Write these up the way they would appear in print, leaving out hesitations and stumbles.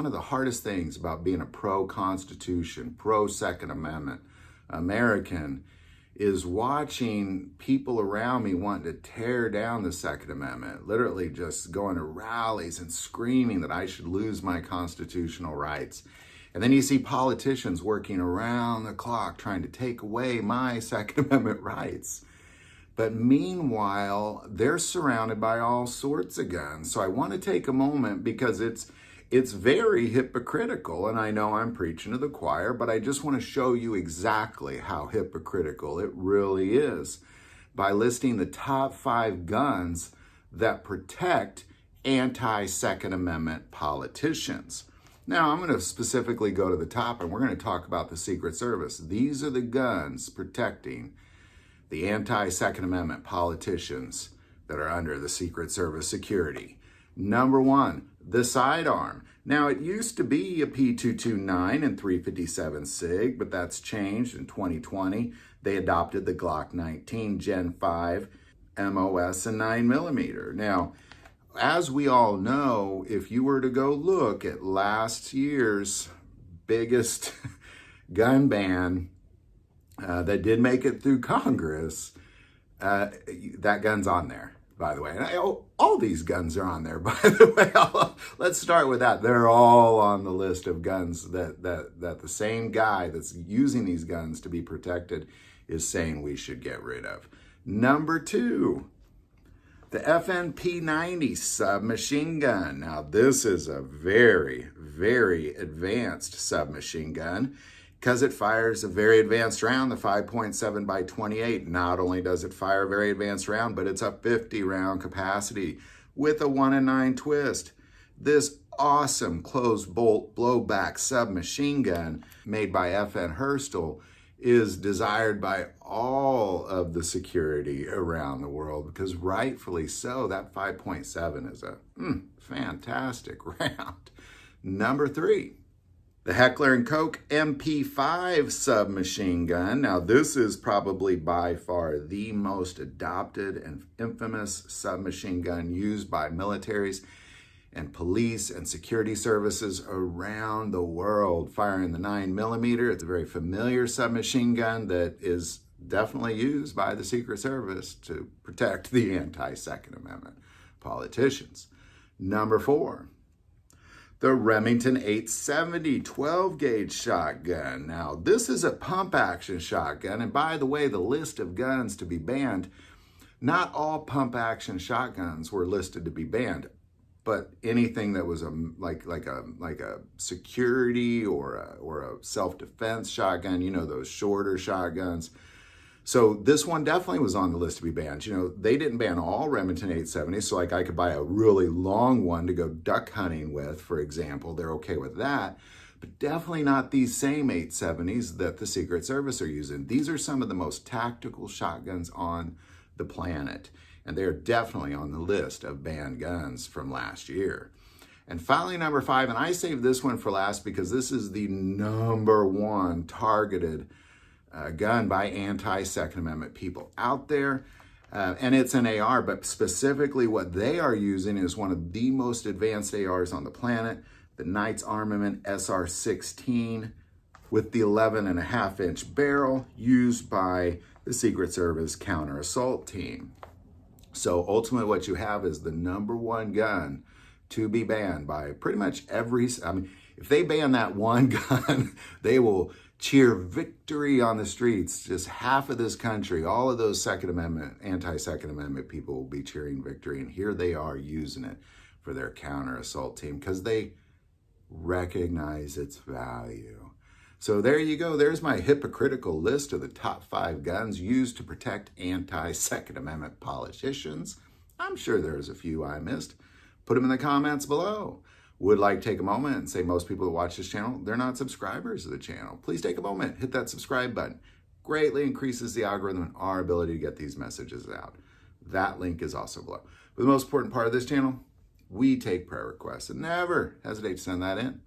one of the hardest things about being a pro-Constitution, pro-Second Amendment American is watching people around me wanting to tear down the Second Amendment, literally just going to rallies and screaming that I should lose my constitutional rights. And then you see politicians working around the clock trying to take away my Second Amendment rights. But meanwhile, they're surrounded by all sorts of guns. So I want to take a moment because it's very hypocritical, and I know I'm preaching to the choir, but I just want to show you exactly how hypocritical it really is by listing the top 5 guns that protect anti-Second Amendment politicians. Now, I'm going to specifically go to the top, and we're going to talk about the Secret Service. These are the guns protecting the anti-Second Amendment politicians that are under the Secret Service security. Number 1, the sidearm. Now, it used to be a P229 and 357 SIG, but that's changed in 2020. They adopted the Glock 19 Gen 5 MOS and 9mm. Now, as we all know, if you were to go look at last year's biggest gun ban that did make it through Congress, that gun's on there, by the way. And all these guns are on there, by the way. Let's start with that. They're all on the list of guns that the same guy that's using these guns to be protected is saying we should get rid of. Number 2, the FNP-90 submachine gun. Now, this is a very, very advanced submachine gun because it fires a very advanced round, the 5.7 by 28. Not only does it fire a very advanced round, but it's a 50-round capacity with a 1-9 twist. This awesome closed bolt blowback submachine gun made by FN Herstal is desired by all of the security around the world because rightfully so, that 5.7 is a fantastic round. Number 3, the Heckler & Koch MP5 submachine gun. Now, this is probably by far the most adopted and infamous submachine gun used by militaries and police and security services around the world, firing the 9mm. It's a very familiar submachine gun that is definitely used by the Secret Service to protect the anti-Second Amendment politicians. Number 4, the Remington 870 12-gauge shotgun. Now, this is a pump-action shotgun, and by the way, the list of guns to be banned, not all pump-action shotguns were listed to be banned, but anything that was like a security or a self-defense shotgun, you know, those shorter shotguns. So this one definitely was on the list to be banned. You know, they didn't ban all Remington 870s, so like I could buy a really long one to go duck hunting with, for example. They're okay with that, but definitely not these same 870s that the Secret Service are using. These are some of the most tactical shotguns on the planet, and they're definitely on the list of banned guns from last year. And finally, number 5, and I saved this one for last because this is the number 1 targeted gun by anti-Second Amendment people out there. And it's an AR, but specifically what they are using is one of the most advanced ARs on the planet, the Knight's Armament SR-16 with the 11.5-inch barrel used by the Secret Service counter assault team. So ultimately what you have is the number 1 gun to be banned by pretty much if they ban that one gun, they will cheer victory on the streets. Just half of this country, all of those Second Amendment, anti-Second Amendment people will be cheering victory. And here they are using it for their counter assault team because they recognize its value. So there you go. There's my hypocritical list of the top 5 guns used to protect anti-Second Amendment politicians. I'm sure there's a few I missed. Put them in the comments below. Would like to take a moment and say most people that watch this channel, they're not subscribers to the channel. Please take a moment, hit that subscribe button. Greatly increases the algorithm and our ability to get these messages out. That link is also below. But the most important part of this channel, we take prayer requests and never hesitate to send that in.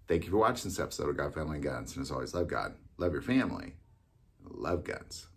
Thank you for watching this episode of God, Family, and Guns. And as always, love God, love your family, love guns.